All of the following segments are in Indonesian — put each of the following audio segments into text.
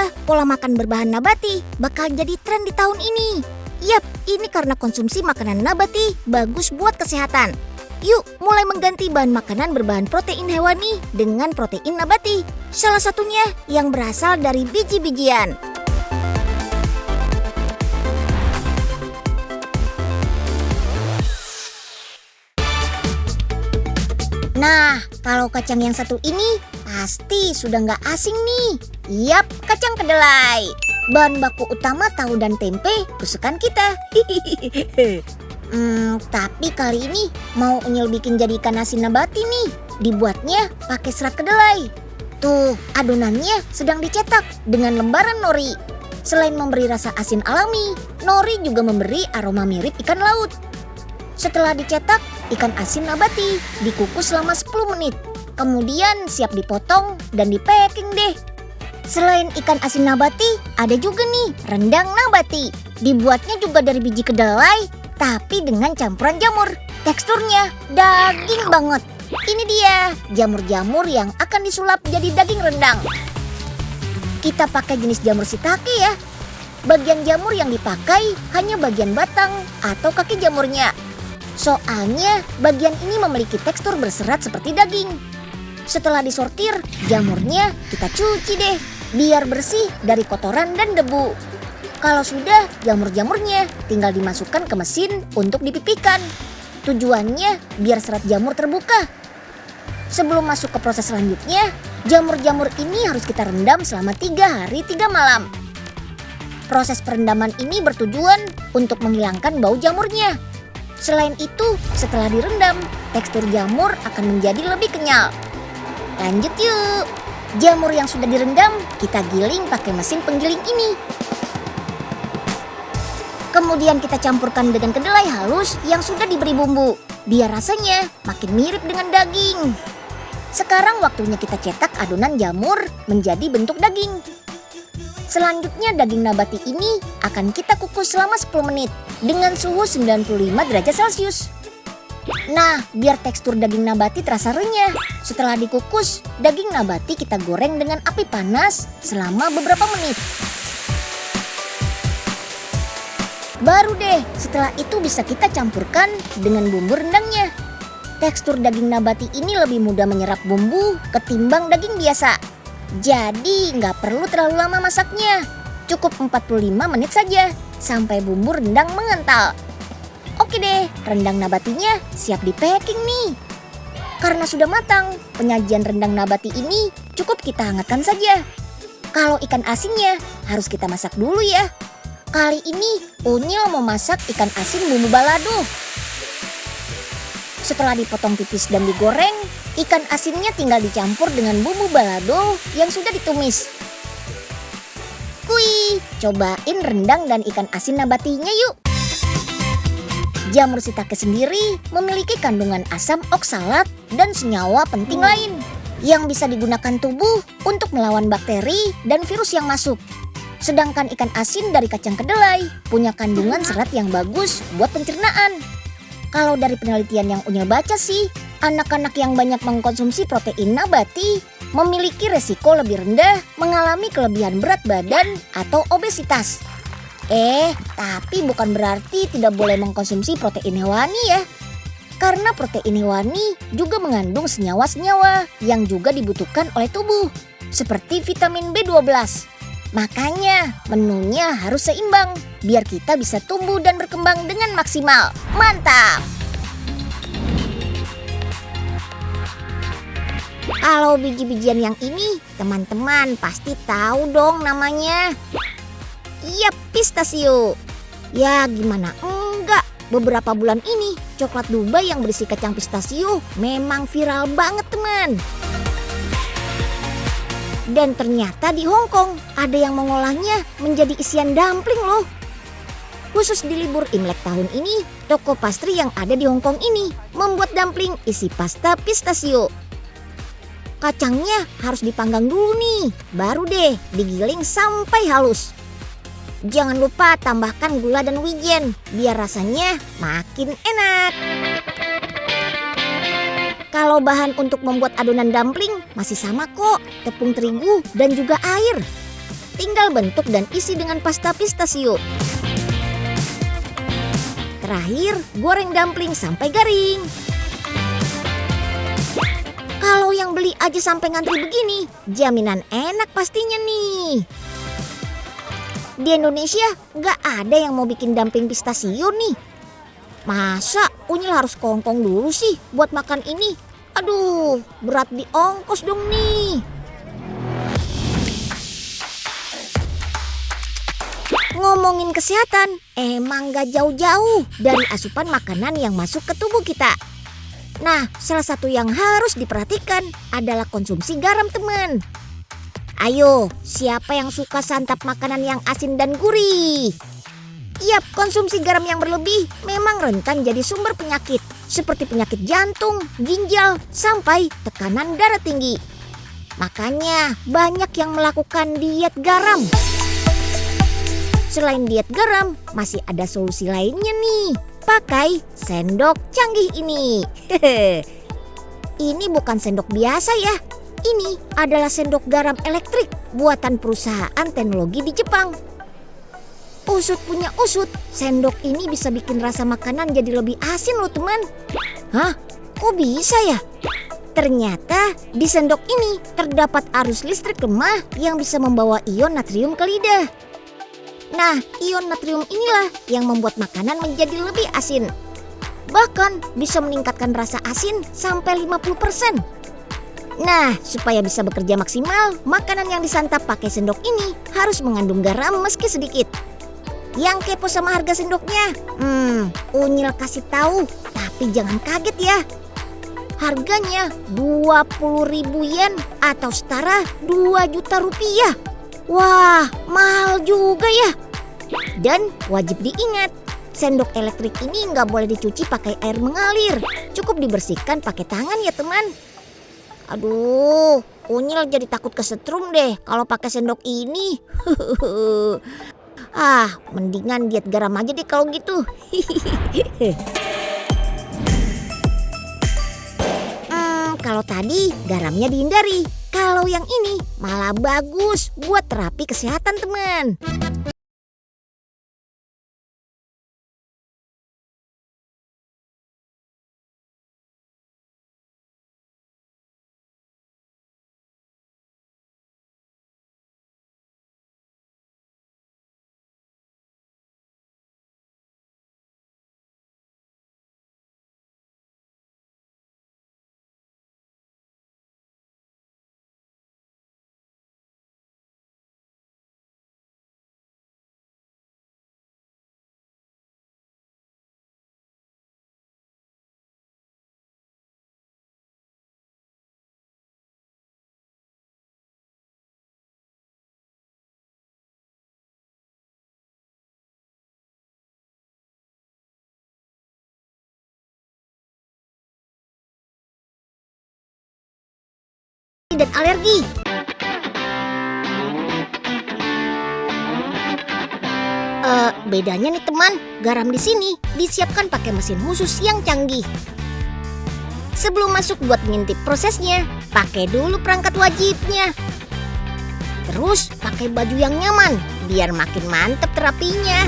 Iya, pola makan berbahan nabati bakal jadi tren di tahun ini. Yap, ini karena konsumsi makanan nabati bagus buat kesehatan. Yuk, mulai mengganti bahan makanan berbahan protein hewani dengan protein nabati. Salah satunya yang berasal dari biji-bijian. Nah, kalau kacang yang satu ini pasti sudah nggak asing nih. Yap, kacang kedelai. Bahan baku utama tahu dan tempe kesukaan kita. Tapi kali ini mau Unyil bikin jadi ikan asin nabati nih. Dibuatnya pakai serat kedelai. Tuh, adonannya sedang dicetak dengan lembaran nori. Selain memberi rasa asin alami, nori juga memberi aroma mirip ikan laut. Setelah dicetak, ikan asin nabati dikukus selama 10 menit. Kemudian siap dipotong dan di-packing deh. Selain ikan asin nabati, ada juga nih rendang nabati. Dibuatnya juga dari biji kedelai, tapi dengan campuran jamur. Teksturnya daging banget. Ini dia, jamur-jamur yang akan disulap jadi daging rendang. Kita pakai jenis jamur shiitake ya. Bagian jamur yang dipakai hanya bagian batang atau kaki jamurnya. Soalnya bagian ini memiliki tekstur berserat seperti daging. Setelah disortir, jamurnya kita cuci deh, biar bersih dari kotoran dan debu. Kalau sudah, jamur-jamurnya tinggal dimasukkan ke mesin untuk dipipihkan. Tujuannya biar serat jamur terbuka. Sebelum masuk ke proses selanjutnya, jamur-jamur ini harus kita rendam selama 3 hari 3 malam. Proses perendaman ini bertujuan untuk menghilangkan bau jamurnya. Selain itu, setelah direndam, tekstur jamur akan menjadi lebih kenyal. Lanjut yuk. Jamur yang sudah direndam, kita giling pakai mesin penggiling ini. Kemudian kita campurkan dengan kedelai halus yang sudah diberi bumbu, biar rasanya makin mirip dengan daging. Sekarang waktunya kita cetak adonan jamur menjadi bentuk daging. Selanjutnya daging nabati ini akan kita kukus selama 10 menit dengan suhu 95 derajat Celcius. Nah, biar tekstur daging nabati terasa renyah. Setelah dikukus, daging nabati kita goreng dengan api panas selama beberapa menit. Baru deh, setelah itu bisa kita campurkan dengan bumbu rendangnya. Tekstur daging nabati ini lebih mudah menyerap bumbu ketimbang daging biasa. Jadi nggak perlu terlalu lama masaknya. Cukup 45 menit saja sampai bumbu rendang mengental. Oke deh, rendang nabatinya siap di-packing nih. Karena sudah matang, penyajian rendang nabati ini cukup kita hangatkan saja. Kalau ikan asinnya harus kita masak dulu ya. Kali ini Unyil mau masak ikan asin bumbu balado. Setelah dipotong tipis dan digoreng, ikan asinnya tinggal dicampur dengan bumbu balado yang sudah ditumis. Wih, cobain rendang dan ikan asin nabatinya yuk. Jamur shiitake sendiri memiliki kandungan asam oksalat dan senyawa penting lain yang bisa digunakan tubuh untuk melawan bakteri dan virus yang masuk. Sedangkan ikan asin dari kacang kedelai punya kandungan serat yang bagus buat pencernaan. Kalau dari penelitian yang Unyil baca sih, anak-anak yang banyak mengkonsumsi protein nabati memiliki resiko lebih rendah mengalami kelebihan berat badan atau obesitas. Tapi bukan berarti tidak boleh mengkonsumsi protein hewani ya. Karena protein hewani juga mengandung senyawa-senyawa yang juga dibutuhkan oleh tubuh, seperti vitamin B12. Makanya menunya harus seimbang biar kita bisa tumbuh dan berkembang dengan maksimal. Mantap! Kalau biji-bijian yang ini, teman-teman pasti tahu dong namanya. Iya, pistasio. Ya gimana enggak, beberapa bulan ini coklat Dubai yang berisi kacang pistasio memang viral banget teman. Dan ternyata di Hong Kong ada yang mengolahnya menjadi isian dumpling loh. Khusus di libur Imlek tahun ini, toko pastry yang ada di Hong Kong ini membuat dumpling isi pasta pistasio. Kacangnya harus dipanggang dulu nih, baru deh digiling sampai halus. Jangan lupa tambahkan gula dan wijen biar rasanya makin enak. Kalau bahan untuk membuat adonan dumpling masih sama kok, tepung terigu dan juga air. tinggal bentuk dan isi dengan pasta pistasium. Terakhir, goreng dumpling sampai garing. Kalau yang beli aja sampai ngantri begini, jaminan enak pastinya nih. Di Indonesia nggak ada yang mau bikin dumpling pistasium nih. Masa Unyil harus kongkong dulu sih buat makan ini? Aduh, berat di ongkos dong nih. Ngomongin kesehatan, emang gak jauh-jauh dari asupan makanan yang masuk ke tubuh kita. Nah, salah satu yang harus diperhatikan adalah konsumsi garam, teman. Ayo, siapa yang suka santap makanan yang asin dan gurih? Yap, konsumsi garam yang berlebih memang rentan jadi sumber penyakit seperti penyakit jantung, ginjal, sampai tekanan darah tinggi. Makanya banyak yang melakukan diet garam. Selain diet garam, masih ada solusi lainnya nih. Pakai sendok canggih ini. Ini bukan sendok biasa ya. Ini adalah sendok garam elektrik buatan perusahaan teknologi di Jepang. Usut punya usut, sendok ini bisa bikin rasa makanan jadi lebih asin loh teman. Hah? Kok bisa ya? Ternyata di sendok ini terdapat arus listrik lemah yang bisa membawa ion natrium ke lidah. Nah, ion natrium inilah yang membuat makanan menjadi lebih asin. Bahkan bisa meningkatkan rasa asin sampai 50%. Nah, supaya bisa bekerja maksimal, makanan yang disantap pakai sendok ini harus mengandung garam meski sedikit. Yang kepo sama harga sendoknya? Unyil kasih tahu, tapi jangan kaget ya. Harganya 20.000 yen atau setara 2 juta rupiah. Wah, mahal juga ya. Dan wajib diingat, sendok elektrik ini nggak boleh dicuci pakai air mengalir. Cukup dibersihkan pakai tangan ya teman. Aduh, Unyil jadi takut kesetrum deh kalau pakai sendok ini. Mendingan diet garam aja deh kalau gitu. Kalau tadi garamnya dihindari. Kalau yang ini malah bagus buat terapi kesehatan teman. Dan alergi. Bedanya nih teman, garam di sini disiapkan pakai mesin khusus yang canggih. Sebelum masuk buat ngintip prosesnya, pakai dulu perangkat wajibnya. Terus pakai baju yang nyaman biar makin mantep terapinya.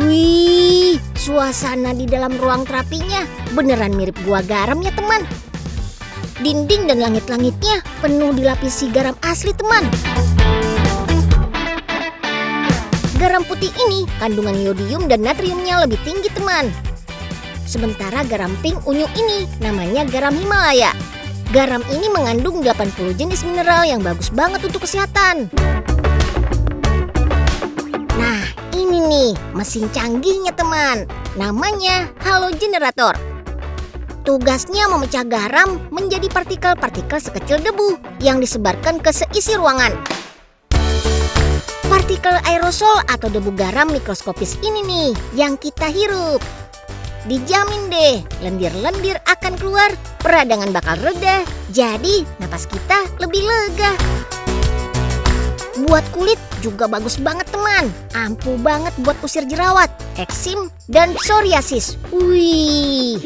Wih, suasana di dalam ruang terapinya beneran mirip gua garam ya teman. Dinding dan langit-langitnya penuh dilapisi garam asli teman. Garam putih ini kandungan iodium dan natriumnya lebih tinggi teman. Sementara garam pink unyu ini namanya garam Himalaya. Garam ini mengandung 80 jenis mineral yang bagus banget untuk kesehatan. Nah, ini nih mesin canggihnya teman. Namanya halogenerator. Tugasnya memecah garam menjadi partikel-partikel sekecil debu yang disebarkan ke seisi ruangan. Partikel aerosol atau debu garam mikroskopis ini nih yang kita hirup. Dijamin deh, lendir-lendir akan keluar, peradangan bakal reda, jadi napas kita lebih lega. Buat kulit juga bagus banget teman, ampuh banget buat usir jerawat, eksim, dan psoriasis. Wih.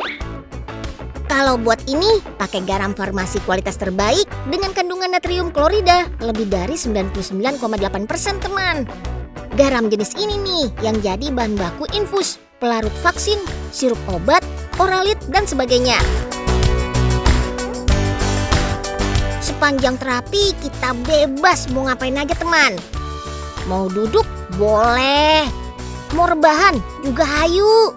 Kalau buat ini, pakai garam farmasi kualitas terbaik dengan kandungan natrium klorida lebih dari 99,8% teman. Garam jenis ini nih yang jadi bahan baku infus, pelarut vaksin, sirup obat, oralit, dan sebagainya. Sepanjang terapi kita bebas mau ngapain aja teman. Mau duduk boleh, mau rebahan juga hayu.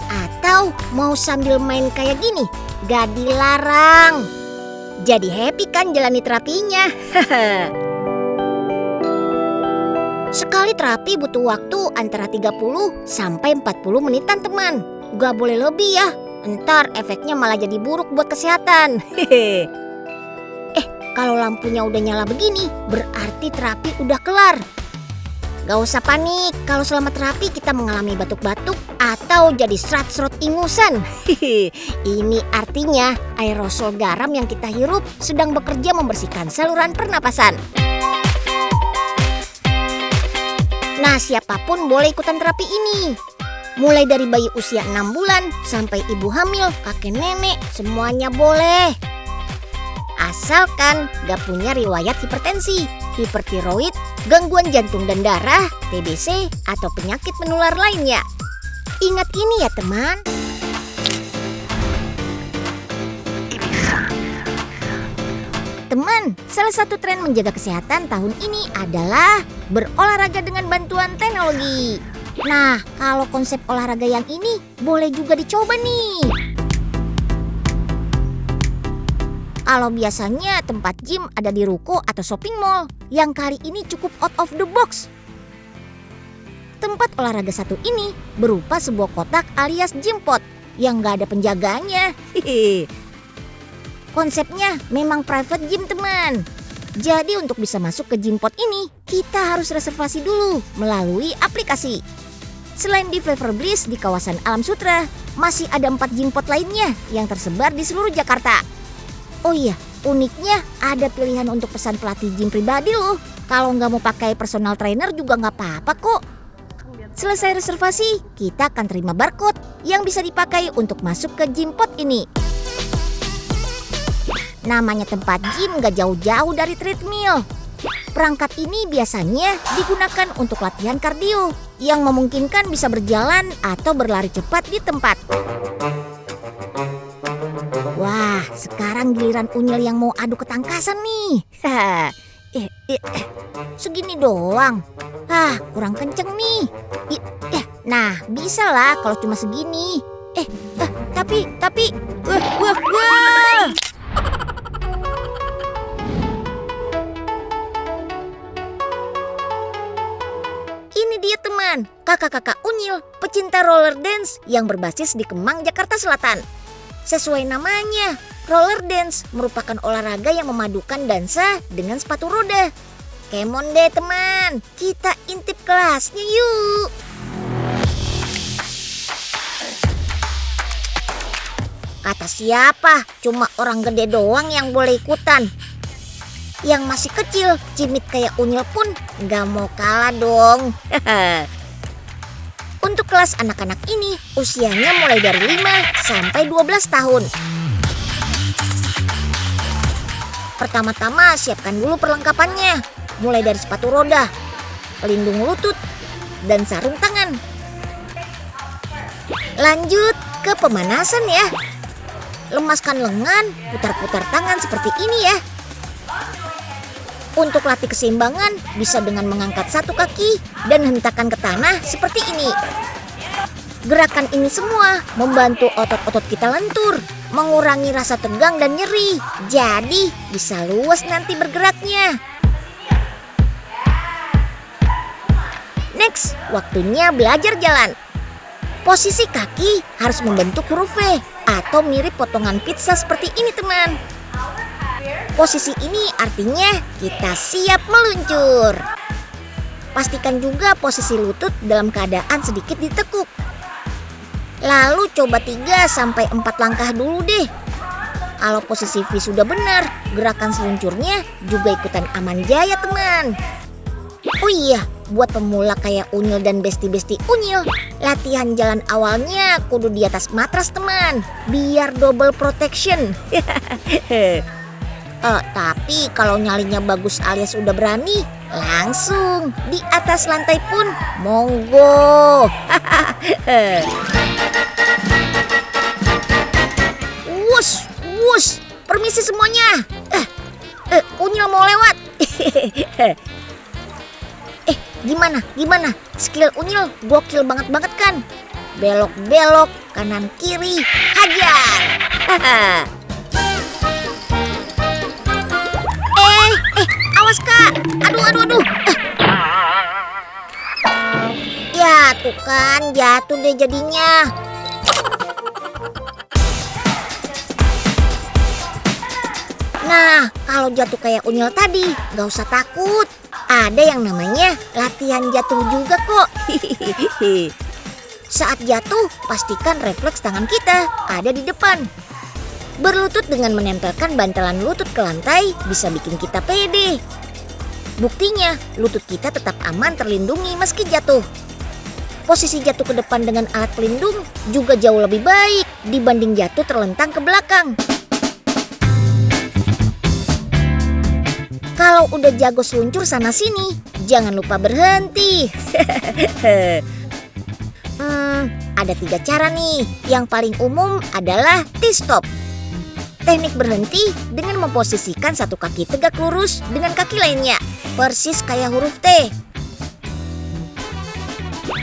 Atau mau sambil main kayak gini, gak dilarang. Jadi happy kan jalani terapinya. Sekali terapi butuh waktu antara 30 sampai 40 menitan teman. Gak boleh lebih ya, ntar efeknya malah jadi buruk buat kesehatan. Kalau lampunya udah nyala begini, berarti terapi udah kelar. Gak usah panik kalau selama terapi kita mengalami batuk-batuk atau jadi serat-serot ingusan. Ini artinya aerosol garam yang kita hirup sedang bekerja membersihkan saluran pernapasan. Nah, siapapun boleh ikutan terapi ini. Mulai dari bayi usia 6 bulan sampai ibu hamil, kakek nenek, semuanya boleh. Asalkan gak punya riwayat hipertensi, hipertiroid, gangguan jantung dan darah, TBC, atau penyakit menular lainnya. Ingat ini ya teman. Teman, salah satu tren menjaga kesehatan tahun ini adalah berolahraga dengan bantuan teknologi. Nah, kalau konsep olahraga yang ini boleh juga dicoba nih. Kalau biasanya tempat gym ada di ruko atau shopping mall, yang kali ini cukup out of the box. Tempat olahraga satu ini berupa sebuah kotak alias gym pot yang gak ada penjaganya. Konsepnya memang private gym teman. Jadi untuk bisa masuk ke gym pot ini, kita harus reservasi dulu melalui aplikasi. Selain di Fever Bliss di kawasan Alam Sutra, masih ada 4 gym pot lainnya yang tersebar di seluruh Jakarta. Oh iya, uniknya ada pilihan untuk pesan pelatih gym pribadi loh. Kalau nggak mau pakai personal trainer juga nggak apa-apa kok. Selesai reservasi, kita akan terima barcode yang bisa dipakai untuk masuk ke gym pot ini. Namanya tempat gym nggak jauh-jauh dari treadmill. Perangkat ini biasanya digunakan untuk latihan kardio yang memungkinkan bisa berjalan atau berlari cepat di tempat. Wah, sekarang giliran Unyil yang mau adu ketangkasan nih. Segini doang. Kurang kenceng nih. Nah, bisa lah kalau cuma segini. Tapi. Wah. Ini dia teman, kakak-kakak Unyil, pecinta roller dance yang berbasis di Kemang, Jakarta Selatan. Sesuai namanya, roller dance merupakan olahraga yang memadukan dansa dengan sepatu roda. Kemon deh teman, kita intip kelasnya yuk. Kata siapa? Cuma orang gede doang yang boleh ikutan. Yang masih kecil, cimit kayak Unyil pun gak mau kalah dong. Untuk kelas anak-anak ini, usianya mulai dari 5 sampai 12 tahun. Pertama-tama siapkan dulu perlengkapannya, mulai dari sepatu roda, pelindung lutut, dan sarung tangan. Lanjut ke pemanasan ya. Lemaskan lengan, putar-putar tangan seperti ini ya. Untuk latih keseimbangan, bisa dengan mengangkat satu kaki dan hentakan ke tanah seperti ini. Gerakan ini semua membantu otot-otot kita lentur, mengurangi rasa tegang dan nyeri. Jadi bisa luas nanti bergeraknya. Next, waktunya belajar jalan. Posisi kaki harus membentuk huruf V atau mirip potongan pizza seperti ini teman. Posisi ini artinya kita siap meluncur. Pastikan juga posisi lutut dalam keadaan sedikit ditekuk. Lalu coba 3-4 langkah dulu deh. Kalau posisi V sudah benar, gerakan seluncurnya juga ikutan aman jaya teman. Oh iya, buat pemula kayak Unyil dan besti-besti Unyil. Latihan jalan awalnya kudu di atas matras teman, biar double protection. Tapi kalau nyalinya bagus alias udah berani, langsung di atas lantai pun monggo. Wush, wush, permisi semuanya. Unyil mau lewat. Gimana? Skill Unyil gokil banget kan? Belok-belok, kanan kiri, hajar. Awas Kak. Aduh. Ya tuh kan, jatuh deh jadinya. Nah, kalau jatuh kayak Unyil tadi, gak usah takut. Ada yang namanya latihan jatuh juga kok. Saat jatuh, pastikan refleks tangan kita ada di depan. Berlutut dengan menempelkan bantalan lutut ke lantai bisa bikin kita pede. Buktinya, lutut kita tetap aman terlindungi meski jatuh. Posisi jatuh ke depan dengan alat pelindung juga jauh lebih baik dibanding jatuh terlentang ke belakang. Kalau udah jago seluncur sana-sini, jangan lupa berhenti. Ada 3 cara nih. Yang paling umum adalah T-stop. Teknik berhenti dengan memposisikan satu kaki tegak lurus dengan kaki lainnya, persis kayak huruf T.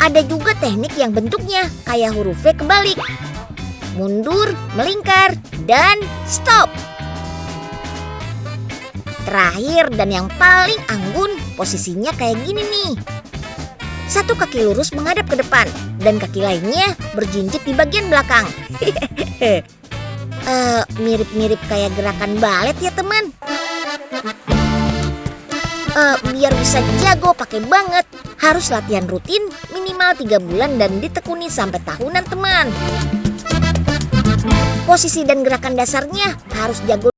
Ada juga teknik yang bentuknya kayak huruf V kebalik. Mundur, melingkar, dan stop. Terakhir dan yang paling anggun, posisinya kayak gini nih. Satu kaki lurus menghadap ke depan dan kaki lainnya berjinjit di bagian belakang. Mirip-mirip kayak gerakan balet ya teman. Biar bisa jago pakai banget, harus latihan rutin minimal 3 bulan dan ditekuni sampai tahunan teman. Posisi dan gerakan dasarnya harus jago.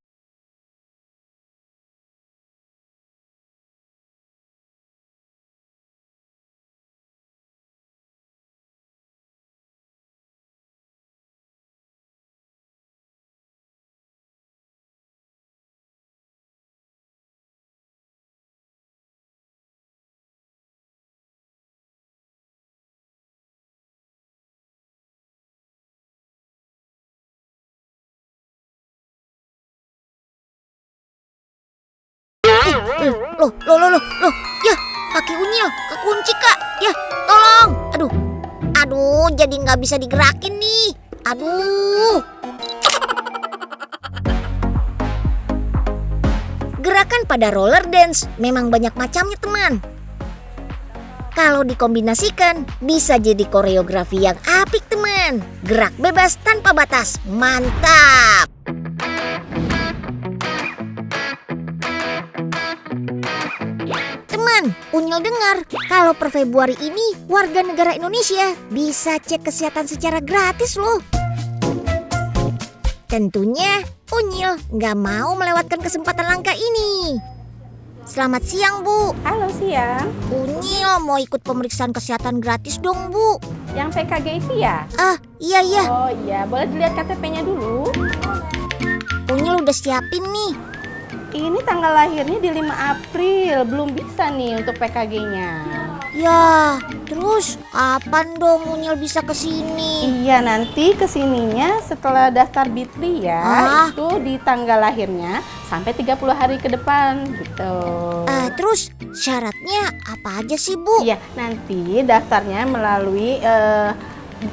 Loh, ya kaki Unyil kekunci Kak, ya tolong. Aduh, jadi nggak bisa digerakin nih. Aduh. Gerakan pada roller dance memang banyak macamnya teman. Kalau dikombinasikan bisa jadi koreografi yang apik teman. Gerak bebas tanpa batas, mantap. Unyil dengar kalau per Februari ini warga negara Indonesia bisa cek kesehatan secara gratis loh. Tentunya Unyil nggak mau melewatkan kesempatan langka ini. Selamat siang Bu. Halo siang. Unyil mau ikut pemeriksaan kesehatan gratis dong Bu. Yang PKG itu ya? Iya. Oh iya, boleh dilihat KTP-nya dulu. Unyil udah siapin nih. Ini tanggal lahirnya di 5 April, belum bisa nih untuk PKG-nya. Ya, terus kapan dong Unyil bisa kesini? Iya, nanti kesininya setelah daftar Bitly ya. Itu di tanggal lahirnya sampai 30 hari ke depan gitu. Terus syaratnya apa aja sih Bu? Iya, nanti daftarnya melalui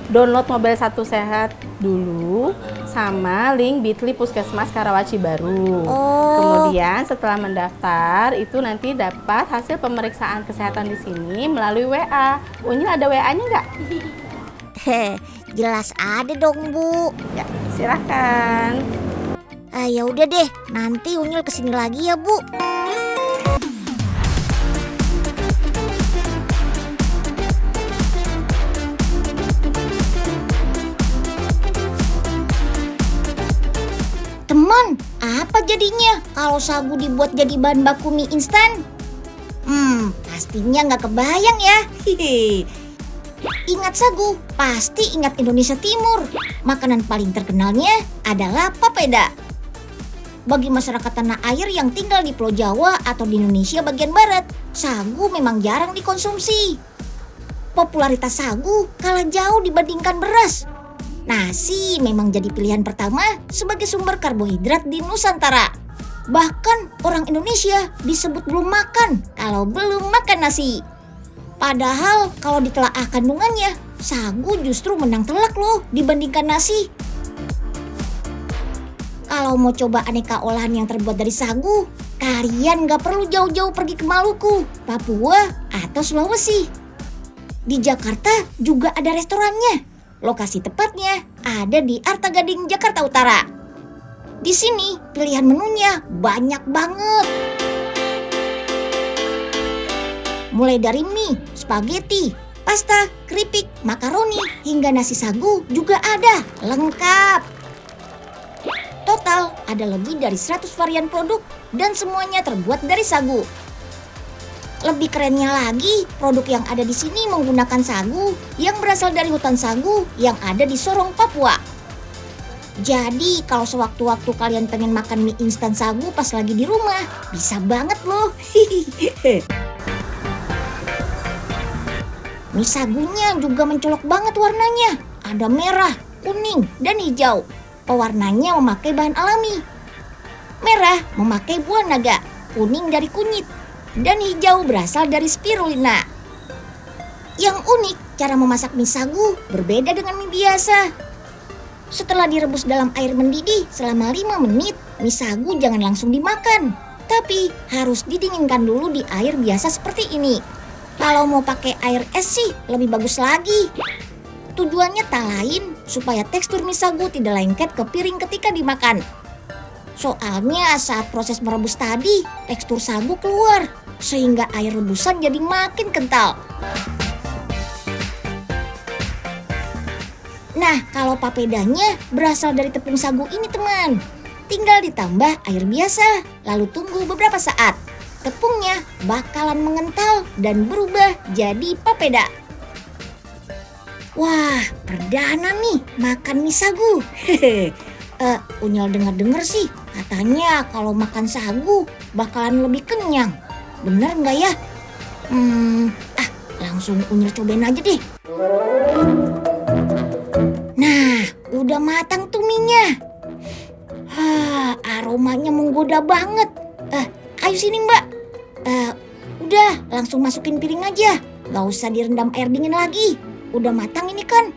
download Mobile 1 Sehat dulu sama link Bitly Puskesmas Karawaci Baru. Kemudian setelah mendaftar itu nanti dapat hasil pemeriksaan kesehatan di sini melalui WA. Unyil ada WA-nya nggak? Jelas ada dong Bu. Ya, silahkan. Ya udah deh, nanti Unyil kesini lagi ya Bu. Teman, apa jadinya kalau sagu dibuat jadi bahan baku mie instan? Pastinya nggak kebayang ya. Hihi. Ingat sagu, pasti ingat Indonesia Timur. Makanan paling terkenalnya adalah papeda. Bagi masyarakat tanah air yang tinggal di Pulau Jawa atau di Indonesia bagian barat, sagu memang jarang dikonsumsi. Popularitas sagu kalah jauh dibandingkan beras. Nasi memang jadi pilihan pertama sebagai sumber karbohidrat di Nusantara. Bahkan orang Indonesia disebut belum makan kalau belum makan nasi. Padahal kalau ditelaah kandungannya, sagu justru menang telak loh dibandingkan nasi. Kalau mau coba aneka olahan yang terbuat dari sagu, kalian gak perlu jauh-jauh pergi ke Maluku, Papua, atau Sulawesi. Di Jakarta juga ada restorannya. Lokasi tepatnya ada di Arta Gading, Jakarta Utara. Di sini pilihan menunya banyak banget. Mulai dari mie, spaghetti, pasta, keripik, makaroni, hingga nasi sagu juga ada, lengkap. Total ada lebih dari 100 varian produk dan semuanya terbuat dari sagu. Lebih kerennya lagi, produk yang ada di sini menggunakan sagu yang berasal dari hutan sagu yang ada di Sorong, Papua. Jadi kalau sewaktu-waktu kalian pengen makan mie instan sagu pas lagi di rumah, bisa banget loh. Mie sagunya juga mencolok banget warnanya. Ada merah, kuning, dan hijau. Pewarnanya memakai bahan alami. Merah memakai buah naga, kuning dari kunyit, dan hijau berasal dari spirulina. Yang unik, cara memasak mie sagu berbeda dengan mie biasa. Setelah direbus dalam air mendidih selama 5 menit, mie sagu jangan langsung dimakan. Tapi harus didinginkan dulu di air biasa seperti ini. Kalau mau pakai air es sih lebih bagus lagi. Tujuannya tak lain supaya tekstur mie sagu tidak lengket ke piring ketika dimakan. Soalnya saat proses merebus tadi, tekstur sagu keluar, sehingga air rebusan jadi makin kental. Nah, kalau papedanya berasal dari tepung sagu ini teman. Tinggal ditambah air biasa, lalu tunggu beberapa saat. Tepungnya bakalan mengental dan berubah jadi papeda. Wah, perdana nih makan mie sagu. Unyal dengar-dengar sih katanya kalau makan sagu bakalan lebih kenyang. Bener nggak ya? Langsung Unyal cobain aja deh. Nah, udah matang tuh mie-nya. Aromanya menggoda banget. Ayo sini mbak. Udah langsung masukin piring aja. Gak usah direndam air dingin lagi. Udah matang ini kan.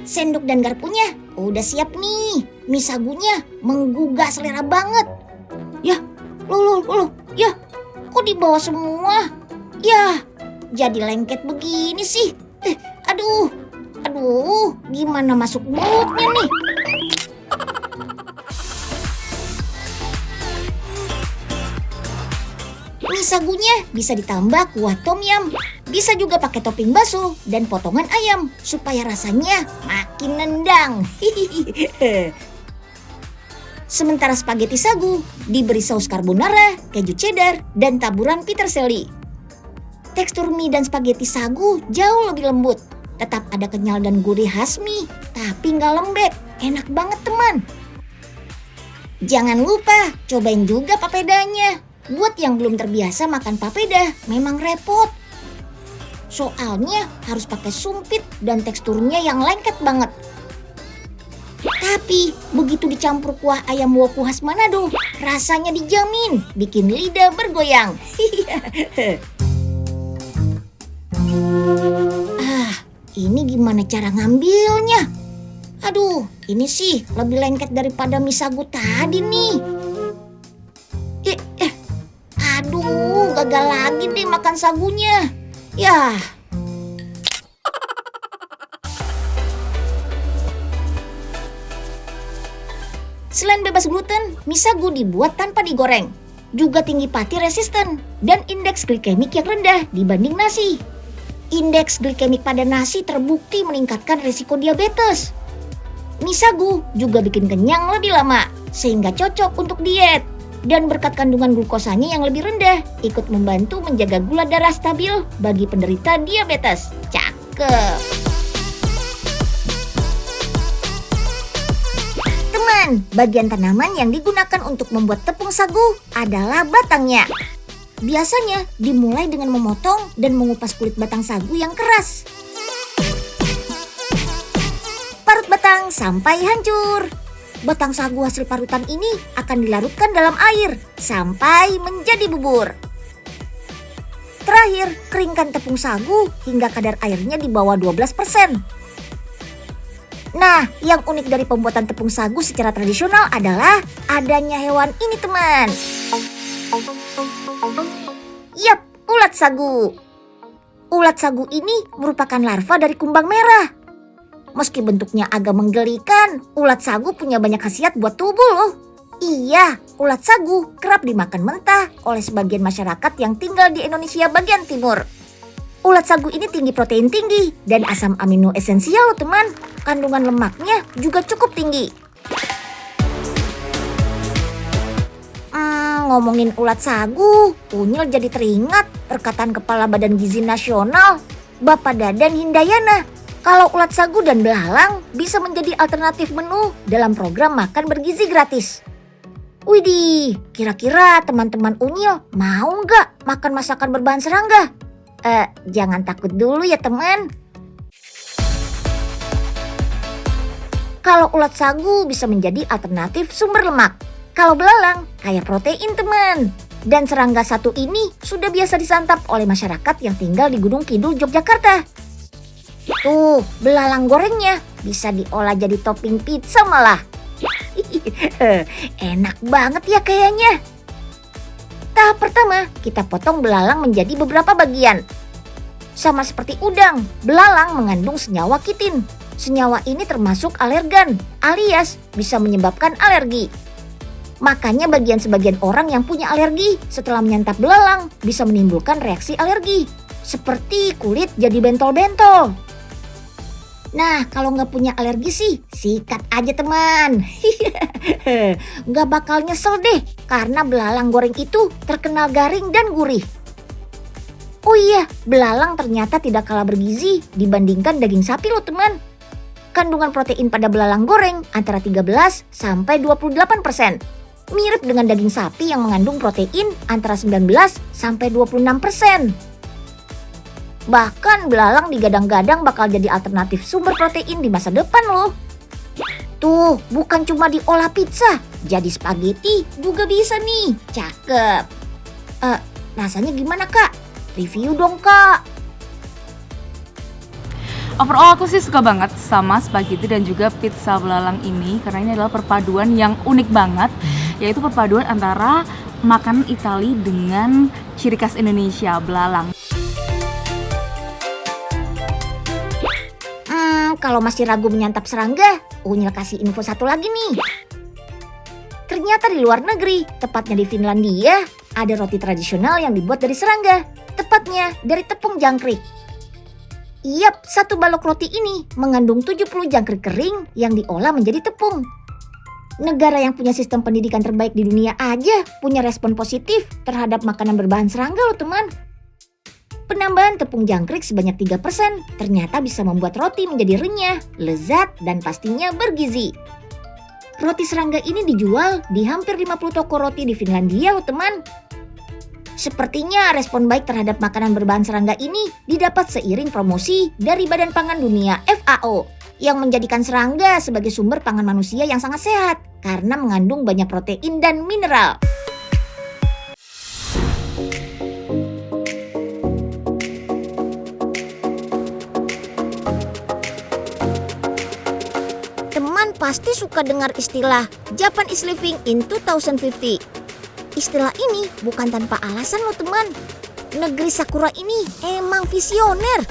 Sendok dan garpunya udah siap nih. Mie sagunya menggugah selera banget. Yah, loh. Yah, kok dibawa semua? Yah, jadi lengket begini sih. Aduh, gimana masuk mulutnya nih? Mie sagunya bisa ditambah kuah tom yum, bisa juga pakai topping bakso dan potongan ayam supaya rasanya makin nendang. Sementara spaghetti sagu diberi saus carbonara, keju cheddar, dan taburan peterselli. Tekstur mie dan spaghetti sagu jauh lebih lembut. Tetap ada kenyal dan gurih khas mie, tapi nggak lembek. Enak banget teman. Jangan lupa cobain juga papedanya. Buat yang belum terbiasa makan papeda, memang repot. Soalnya harus pakai sumpit dan teksturnya yang lengket banget. Tapi begitu dicampur kuah ayam woku khas Manado, rasanya dijamin bikin lidah bergoyang. Ini gimana cara ngambilnya? Aduh, ini sih lebih lengket daripada mie sagu tadi nih. Aduh, gagal lagi deh makan sagunya. Yah. Selain bebas gluten, mie sagu dibuat tanpa digoreng. Juga tinggi pati resisten dan indeks glikemik yang rendah dibanding nasi. Indeks glikemik pada nasi terbukti meningkatkan risiko diabetes. Mie sagu juga bikin kenyang lebih lama, sehingga cocok untuk diet. Dan berkat kandungan glukosanya yang lebih rendah, ikut membantu menjaga gula darah stabil bagi penderita diabetes. Cakep. Teman, bagian tanaman yang digunakan untuk membuat tepung sagu adalah batangnya. Biasanya dimulai dengan memotong dan mengupas kulit batang sagu yang keras. Parut batang sampai hancur. Batang sagu hasil parutan ini akan dilarutkan dalam air sampai menjadi bubur. Terakhir, keringkan tepung sagu hingga kadar airnya di bawah 12%. Nah, yang unik dari pembuatan tepung sagu secara tradisional adalah adanya hewan ini, teman. Yap, ulat sagu. Ulat sagu ini merupakan larva dari kumbang merah. Meski bentuknya agak menggelikan, ulat sagu punya banyak khasiat buat tubuh loh. Iya, ulat sagu kerap dimakan mentah oleh sebagian masyarakat yang tinggal di Indonesia bagian timur. Ulat sagu ini tinggi protein tinggi dan asam amino esensial loh teman. Kandungan lemaknya juga cukup tinggi. Ngomongin ulat sagu, Unyil jadi teringat perkataan Kepala Badan Gizi Nasional, Bapak Dadan Hindayana. Kalau ulat sagu dan belalang bisa menjadi alternatif menu dalam program makan bergizi gratis. Widih, kira-kira teman-teman Unyil mau nggak makan masakan berbahan serangga? Jangan takut dulu ya teman. Kalau ulat sagu bisa menjadi alternatif sumber lemak. Kalau belalang kaya protein teman. Dan serangga satu ini sudah biasa disantap oleh masyarakat yang tinggal di Gunung Kidul, Yogyakarta. Tuh, belalang gorengnya bisa diolah jadi topping pizza malah. Enak banget ya kayaknya. Tahap pertama, kita potong belalang menjadi beberapa bagian. Sama seperti udang, belalang mengandung senyawa kitin. Senyawa ini termasuk alergan, alias bisa menyebabkan alergi. Makanya sebagian orang yang punya alergi setelah menyantap belalang bisa menimbulkan reaksi alergi. Seperti kulit jadi bentol-bentol. Nah, kalau nggak punya alergi sih, sikat aja teman. Nggak bakal nyesel deh, karena belalang goreng itu terkenal garing dan gurih. Oh iya, belalang ternyata tidak kalah bergizi dibandingkan daging sapi loh teman. Kandungan protein pada belalang goreng antara 13 sampai 28%. Mirip dengan daging sapi yang mengandung protein antara 19 sampai 26%. Bahkan belalang digadang-gadang bakal jadi alternatif sumber protein di masa depan loh. Tuh, bukan cuma diolah pizza, jadi spaghetti juga bisa nih. Cakep. Rasanya gimana kak? Review dong kak. Overall aku sih suka banget sama spaghetti dan juga pizza belalang ini karena ini adalah perpaduan yang unik banget, yaitu perpaduan antara makanan Itali dengan ciri khas Indonesia, belalang. Kalau masih ragu menyantap serangga, Unyil kasih info satu lagi nih. Ternyata di luar negeri, tepatnya di Finlandia, ada roti tradisional yang dibuat dari serangga, tepatnya dari tepung jangkrik. Yap, satu balok roti ini mengandung 70 jangkrik kering yang diolah menjadi tepung. Negara yang punya sistem pendidikan terbaik di dunia aja punya respon positif terhadap makanan berbahan serangga loh teman. Penambahan tepung jangkrik sebanyak 3% ternyata bisa membuat roti menjadi renyah, lezat, dan pastinya bergizi. Roti serangga ini dijual di hampir 50 toko roti di Finlandia loh teman. Sepertinya respon baik terhadap makanan berbahan serangga ini didapat seiring promosi dari Badan Pangan Dunia FAO yang menjadikan serangga sebagai sumber pangan manusia yang sangat sehat karena mengandung banyak protein dan mineral. Teman pasti suka dengar istilah Japan is living in 2050. Istilah ini bukan tanpa alasan loh teman. Negeri Sakura ini emang visioner.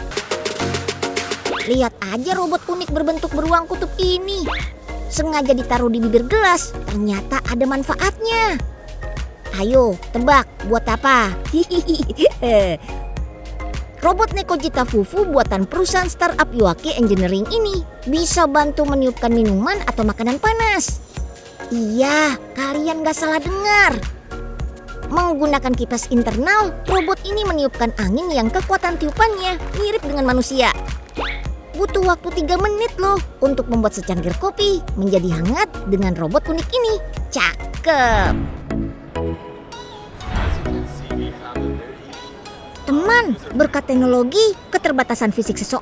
Lihat aja robot unik berbentuk beruang kutub ini. Sengaja ditaruh di bibir gelas, ternyata ada manfaatnya. Ayo, tebak buat apa? Robot Nekojita Fufu buatan perusahaan startup Yoake Engineering ini bisa bantu meniupkan minuman atau makanan panas. Iya, kalian gak salah dengar. Menggunakan kipas internal, robot ini meniupkan angin yang kekuatan tiupannya mirip dengan manusia. Butuh waktu 3 menit loh untuk membuat secangkir kopi menjadi hangat dengan robot unik ini. Cakep! Teman, berkat teknologi, keterbatasan fisik seseorang